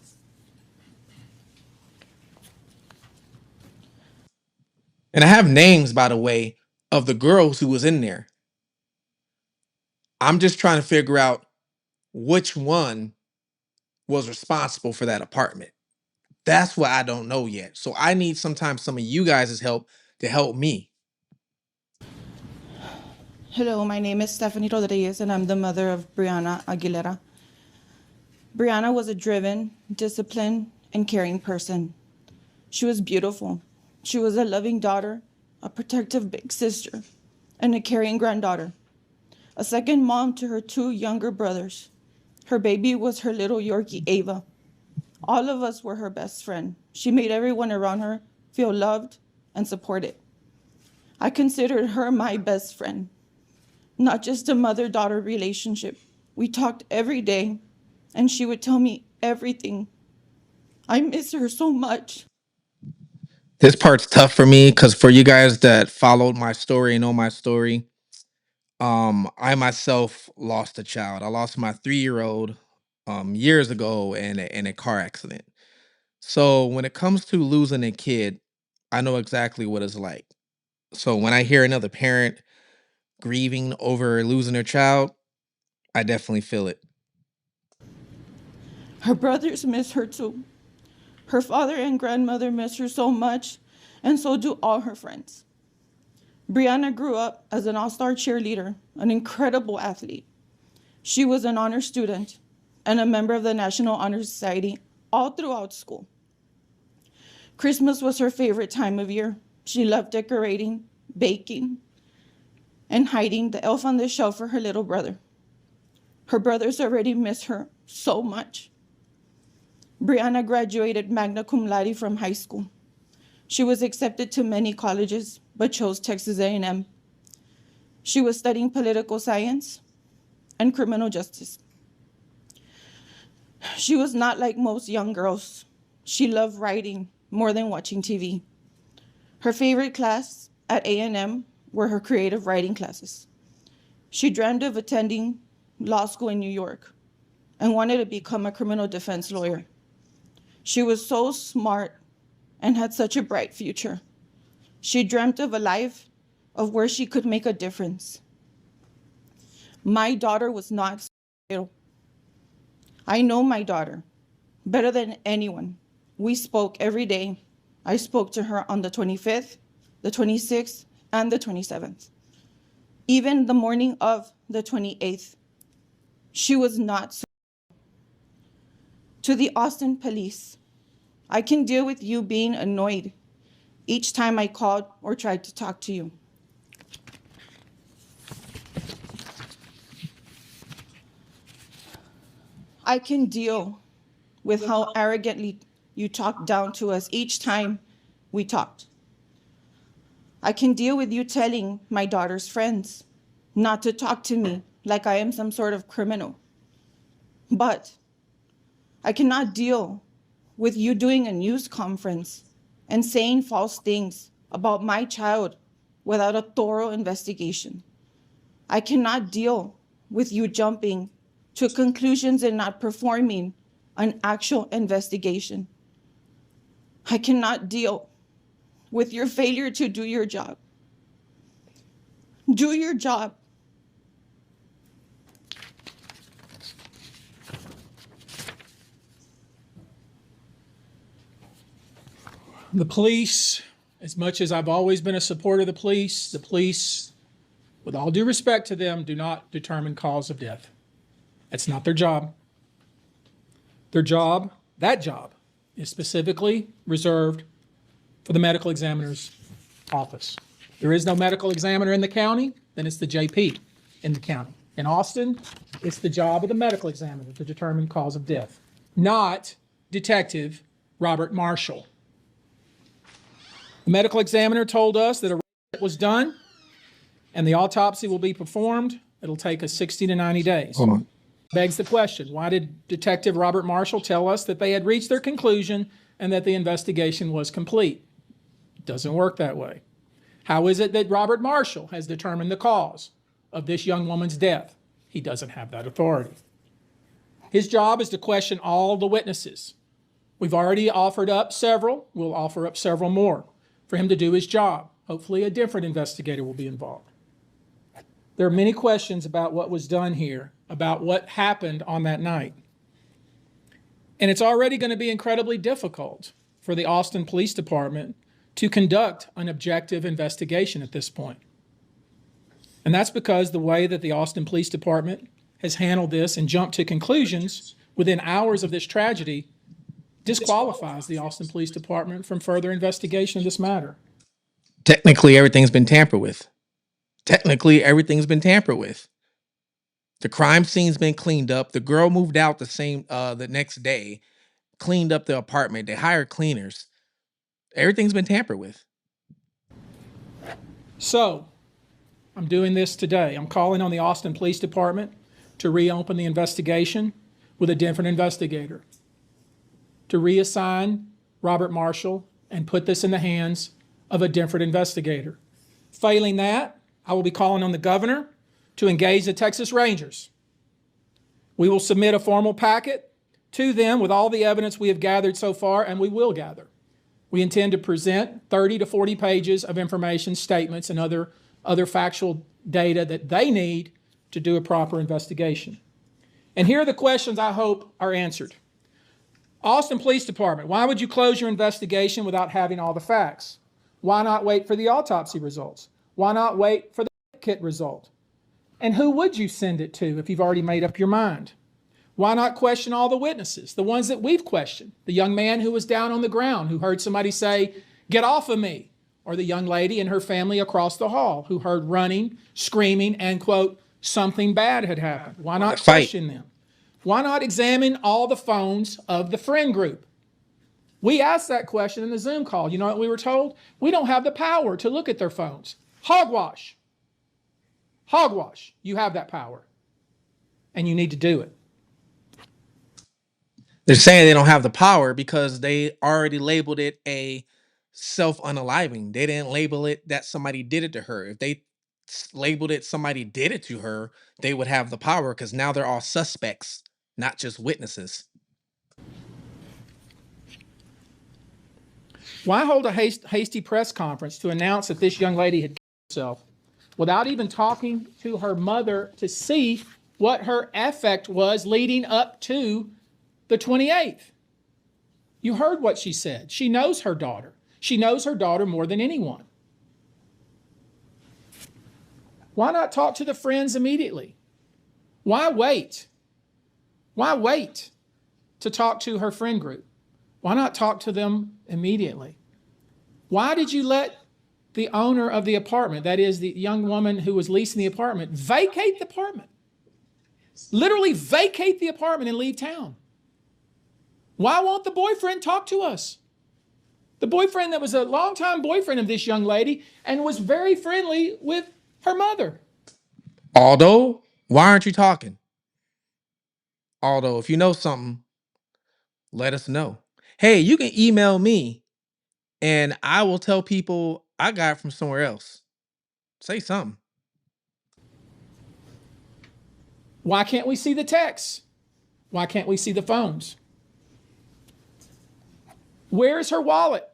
And I have names, by the way, of the girls who was in there. I'm just trying to figure out which one was responsible for that apartment. That's what I don't know yet. So I need sometimes some of you guys' help to help me. Hello, my name is Stephanie Rodriguez, and I'm the mother of Brianna Aguilera. Brianna was a driven, disciplined, and caring person. She was beautiful. She was a loving daughter, a protective big sister, and a caring granddaughter. A second mom to her 2 younger brothers. Her baby was her little Yorkie, Ava. All of us were her best friend. She made everyone around her feel loved and supported. I considered her my best friend. Not just a mother-daughter relationship. We talked every day, and she would tell me everything. I miss her so much. This part's tough for me because for you guys that followed my story and know my story, I myself lost a child. I lost my 3-year-old years ago in a car accident. So when it comes to losing a kid, I know exactly what it's like. So when I hear another parent grieving over losing their child, I definitely feel it. Her brothers miss her too. Her father and grandmother miss her so much, and so do all her friends. Brianna grew up as an all-star cheerleader, an incredible athlete. She was an honor student and a member of the National Honor Society all throughout school. Christmas was her favorite time of year. She loved decorating, baking, and hiding the elf on the shelf for her little brother. Her brothers already miss her so much. Brianna graduated magna cum laude from high school. She was accepted to many colleges, but chose Texas A&M. She was studying political science and criminal justice. She was not like most young girls. She loved writing more than watching TV. Her favorite class at A&M were her creative writing classes. She dreamed of attending law school in New York and wanted to become a criminal defense lawyer. She was so smart and had such a bright future. She dreamt of a life of where she could make a difference. My daughter was not ill. I know my daughter better than anyone. We spoke every day. I spoke to her on the 25th, the 26th, and the 27th. Even the morning of the 28th, she was not so ill. To the Austin police, I can deal with you being annoyed each time I called or tried to talk to you. I can deal with how arrogantly you talked down to us each time we talked. I can deal with you telling my daughter's friends not to talk to me like I am some sort of criminal. But I cannot deal with you doing a news conference and saying false things about my child without a thorough investigation. I cannot deal with you jumping to conclusions and not performing an actual investigation. I cannot deal with your failure to do your job. Do your job. The police, as much as I've always been a supporter of the police, with all due respect to them, do not determine cause of death. That's not their job. Their job, that job, is specifically reserved for the medical examiner's office. There is no medical examiner in the county, then it's the JP in the county. In Austin, it's the job of the medical examiner to determine cause of death, not Detective Robert Marshall. The medical examiner told us that a rape was done and the autopsy will be performed. It'll take us 60 to 90 days. Hold on. Begs the question, why did Detective Robert Marshall tell us that they had reached their conclusion and that the investigation was complete? It doesn't work that way. How is it that Robert Marshall has determined the cause of this young woman's death? He doesn't have that authority. His job is to question all the witnesses. We've already offered up several. We'll offer up several more for him to do his job. Hopefully a different investigator will be involved. There are many questions about what was done here, about what happened on that night. And it's already going to be incredibly difficult for the Austin Police Department to conduct an objective investigation at this point. And that's because the way that the Austin Police Department has handled this and jumped to conclusions within hours of this tragedy disqualifies the Austin Police Department from further investigation of this matter. Technically, everything's been tampered with. The crime scene's been cleaned up. The girl moved out the next day, cleaned up the apartment. They hired cleaners. Everything's been tampered with. So, I'm doing this today. I'm calling on the Austin Police Department to reopen the investigation with a different investigator, to reassign Robert Marshall and put this in the hands of a different investigator. Failing that, I will be calling on the governor to engage the Texas Rangers. We will submit a formal packet to them with all the evidence we have gathered so far, and we will gather. We intend to present 30 to 40 pages of information, statements, and other factual data that they need to do a proper investigation. And here are the questions I hope are answered. Austin Police Department, why would you close your investigation without having all the facts? Why not wait for the autopsy results? Why not wait for the kit result? And who would you send it to if you've already made up your mind? Why not question all the witnesses, the ones that we've questioned? The young man who was down on the ground, who heard somebody say, "Get off of me," or the young lady and her family across the hall who heard running, screaming, and, quote, something bad had happened. Why not question them? Why not examine all the phones of the friend group? We asked that question in the Zoom call. You know what we were told? We don't have the power to look at their phones. Hogwash. Hogwash. You have that power, and you need to do it. They're saying they don't have the power because they already labeled it a self-unaliving. They didn't label it that somebody did it to her. If they labeled it somebody did it to her, they would have the power because now they're all suspects, not just witnesses. Why hold a hasty press conference to announce that this young lady had killed herself without even talking to her mother to see what her affect was leading up to the 28th? You heard what she said. She knows her daughter. She knows her daughter more than anyone. Why not talk to the friends immediately? Why wait? Why wait to talk to her friend group? Why not talk to them immediately? Why did you let the owner of the apartment, that is the young woman who was leasing the apartment, vacate the apartment? literally vacate the apartment and leave town. Why won't the boyfriend talk to us? The boyfriend that was a longtime boyfriend of this young lady and was very friendly with her mother. Aldo, why aren't you talking? Aldo, if you know something, let us know. Hey, you can email me and I will tell people I got it from somewhere else. Say something. Why can't we see the texts? Why can't we see the phones? Where's her wallet?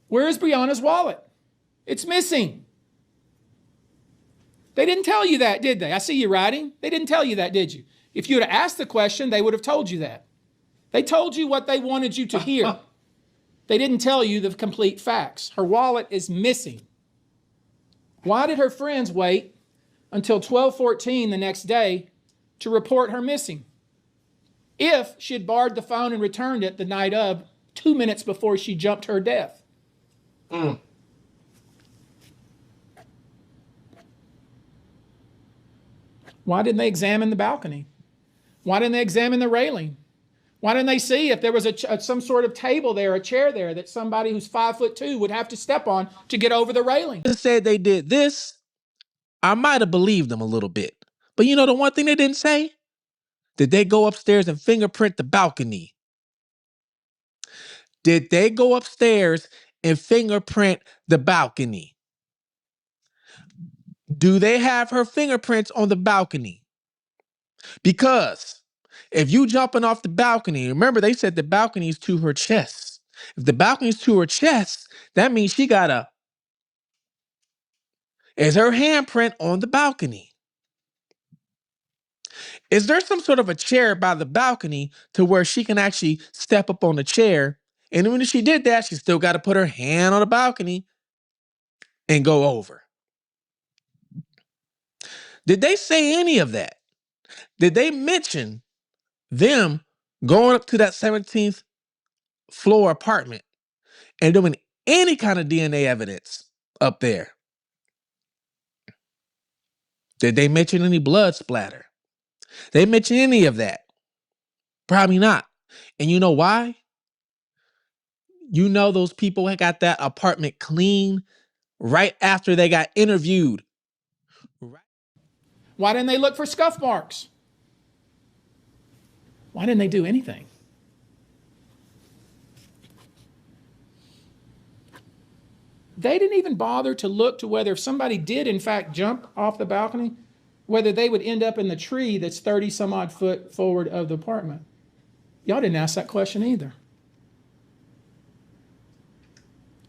Where is Brianna's wallet? It's missing. They didn't tell you that, did they? I see you writing. They didn't tell you that, did you? If you had asked the question, they would have told you that. They told you what they wanted you to hear. They didn't tell you the complete facts. Her wallet is missing. Why did her friends wait until 12:14 the next day to report her missing? If she had borrowed the phone and returned it the night of, 2 minutes before she jumped her death. Why didn't they examine the balcony? Why didn't they examine the railing? Why didn't they see if there was some sort of table there, a chair there that somebody who's 5'2" would have to step on to get over the railing? They said they did this. I might have believed them a little bit. But you know the one thing they didn't say? Did they go upstairs and fingerprint the balcony? Did they go upstairs and fingerprint the balcony? Do they have her fingerprints on the balcony? Because if you jumping off the balcony, remember they said the balcony is to her chest. If the balcony is to her chest, that means she got is her handprint on the balcony? Is there some sort of a chair by the balcony to where she can actually step up on the chair? And when she did that, she still got to put her hand on the balcony and go over. Did they say any of that? Did they mention them going up to that 17th floor apartment and doing any kind of DNA evidence up there? Did they mention any blood splatter? They mention any of that? Probably not. And you know why? You know those people had got that apartment clean right after they got interviewed. Why didn't they look for scuff marks? Why didn't they do anything? They didn't even bother to look to whether if somebody did in fact jump off the balcony, whether they would end up in the tree that's 30 some odd foot forward of the apartment. Y'all didn't ask that question either.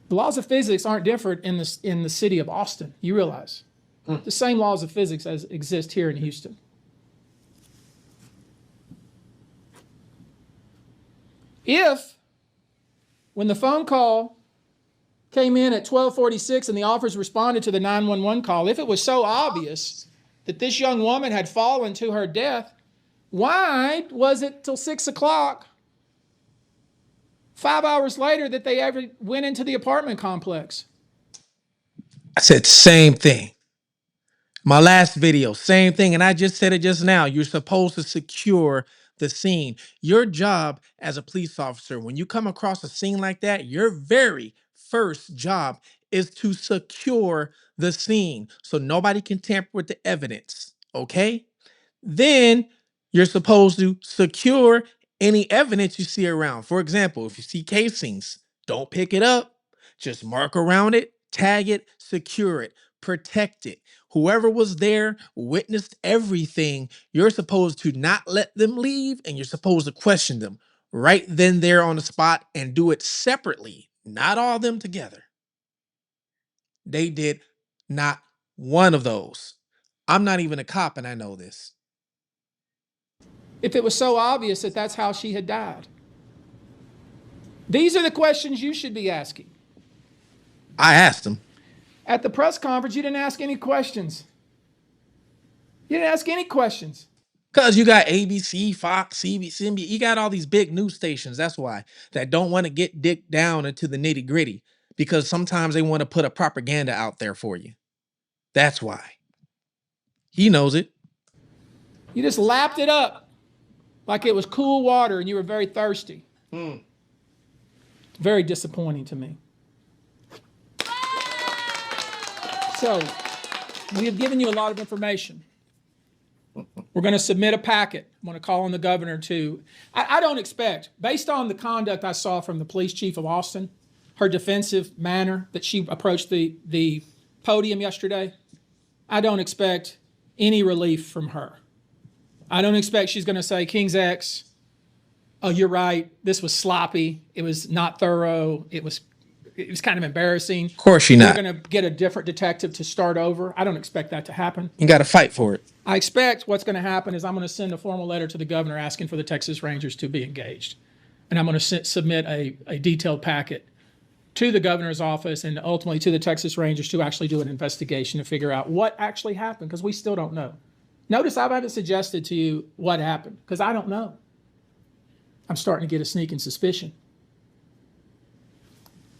The laws of physics aren't different in the city of Austin, you realize. The same laws of physics as exist here in Houston. If, when the phone call came in at 12:46 and the officers responded to the 911 call, if it was so obvious that this young woman had fallen to her death, why was it till 6 o'clock, 5 hours later, that they ever went into the apartment complex? I said same thing. My last video, same thing. And I just said it just now. You're supposed to secure the scene. Your job as a police officer, when you come across a scene like that, your very first job is to secure the scene so nobody can tamper with the evidence. Okay? Then you're supposed to secure any evidence you see around. For example, if you see casings, don't pick it up. Just mark around it, tag it, secure it, protect it. Whoever was there witnessed everything. You're supposed to not let them leave, and you're supposed to question them right then there on the spot and do it separately, not all of them together. They did not one of those. I'm not even a cop, and I know this. If it was so obvious that that's how she had died. These are the questions you should be asking. I asked them. At the press conference, you didn't ask any questions. You didn't ask any questions. Because you got ABC, Fox, CBC, NBC. You got all these big news stations, that's why, that don't want to get dick down into the nitty gritty. Because sometimes they want to put a propaganda out there for you. That's why. He knows it. You just lapped it up like it was cool water and you were very thirsty. Very disappointing to me. So, we have given you a lot of information. We're going to submit a packet. I'm going to call on the governor to. I don't expect, based on the conduct I saw from the police chief of Austin, her defensive manner that she approached the podium yesterday, I don't expect any relief from her. I don't expect she's going to say, King's X, oh, you're right, this was sloppy, it was not thorough, it was kind of embarrassing. Of course she's not. We're going to get a different detective to start over. I don't expect that to happen. You got to fight for it. I expect what's going to happen is I'm going to send a formal letter to the governor asking for the Texas Rangers to be engaged. And I'm going to submit a detailed packet to the governor's office and ultimately to the Texas Rangers to actually do an investigation to figure out what actually happened, because we still don't know. Notice I haven't suggested to you what happened, because I don't know. I'm starting to get a sneaking suspicion.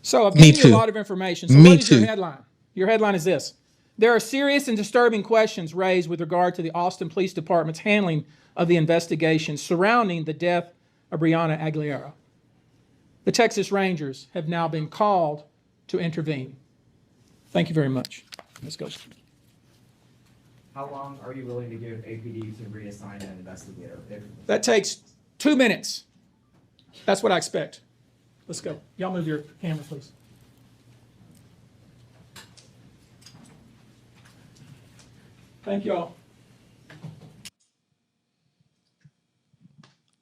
So I've given you a lot of information. So what is your headline? Your headline is this. There are serious and disturbing questions raised with regard to the Austin Police Department's handling of the investigation surrounding the death of Brianna Aguilera. The Texas Rangers have now been called to intervene. Thank you very much. Let's go. How long are you willing to give APD to reassign an investigator? That takes 2 minutes. That's what I expect. Let's go. Y'all move your camera, please. Thank you all.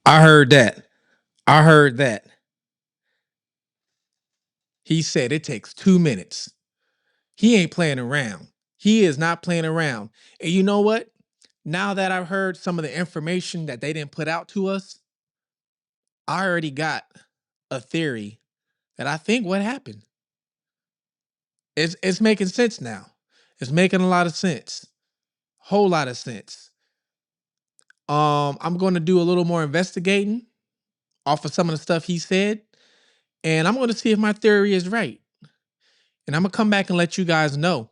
I heard that. I heard that. He said it takes 2 minutes. He ain't playing around. He is not playing around. And you know what? Now that I've heard some of the information that they didn't put out to us, I already got a theory that I think what happened. It's making sense now. It's making a lot of sense. Whole lot of sense. I'm going to do a little more investigating off of some of the stuff he said, and I'm going to see if my theory is right. And I'm going to come back and let you guys know.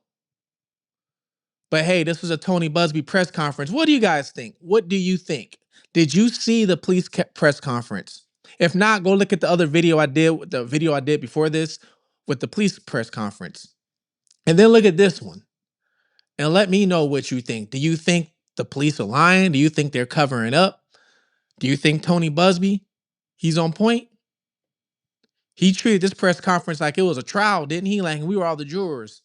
But hey, this was a Tony Buzbee press conference. What do you guys think? What do you think? Did you see the police press conference? If not, go look at the other video I did, the video I did before this with the police press conference. And then look at this one. And let me know what you think. Do you think the police are lying? Do you think they're covering up? Do you think Tony Buzbee, he's on point? He treated this press conference like it was a trial, didn't he? Like we were all the jurors.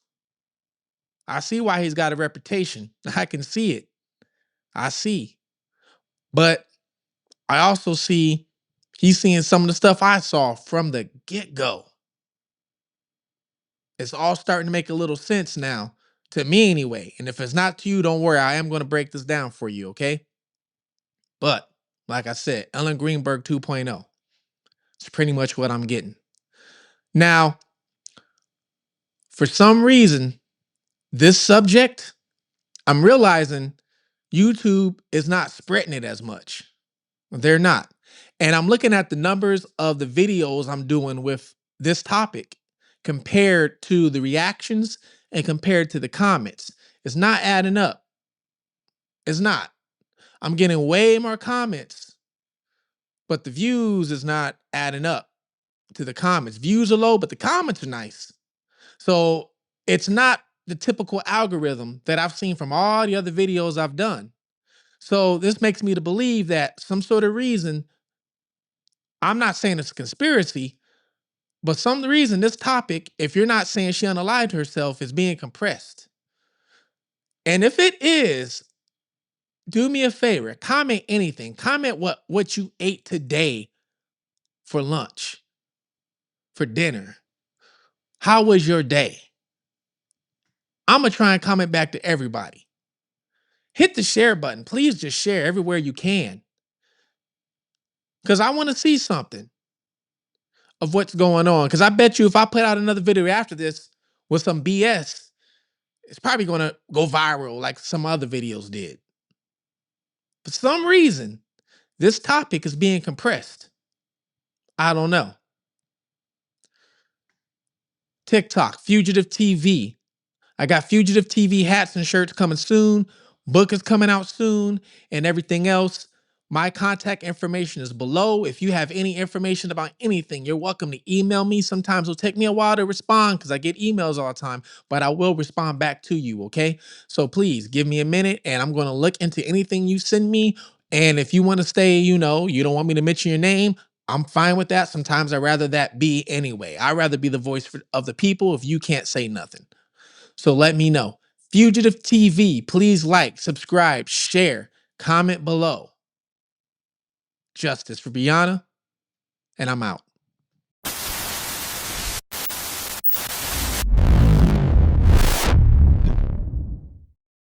I see why he's got a reputation. I can see it. I see. But I also see he's seeing some of the stuff I saw from the get-go. It's all starting to make a little sense now, to me anyway. And if it's not to you, don't worry. I am going to break this down for you, okay? But, like I said, Ellen Greenberg 2.0. It's pretty much what I'm getting. Now, for some reason, this subject, I'm realizing YouTube is not spreading it as much. They're not. And I'm looking at the numbers of the videos I'm doing with this topic compared to the reactions and compared to the comments. It's not adding up. It's not. I'm getting way more comments, but the views is not adding up to the comments. Views are low, but the comments are nice. So it's not the typical algorithm that I've seen from all the other videos I've done. So this makes me to believe that some sort of reason, I'm not saying it's a conspiracy, but some reason this topic, if you're not saying she unalived herself, is being compressed. And if it is, do me a favor, comment anything. Comment what you ate today for lunch, for dinner. How was your day? I'm going to try and comment back to everybody. Hit the share button. Please just share everywhere you can. Because I want to see something of what's going on. Because I bet you if I put out another video after this with some BS, it's probably going to go viral like some other videos did. For some reason, this topic is being compressed. I don't know. TikTok, Fugitive TV. I got Fugitive TV hats and shirts coming soon. Book is coming out soon and everything else. My contact information is below. If you have any information about anything, you're welcome to email me. Sometimes it'll take me a while to respond because I get emails all the time, but I will respond back to you, okay? So please give me a minute and I'm going to look into anything you send me. And if you want to stay, you don't want me to mention your name, I'm fine with that. Sometimes I'd rather that be anyway. I'd rather be the voice of the people if you can't say nothing. So let me know. Fugitive TV, please like, subscribe, share, comment below. Justice for Brianna, and I'm out.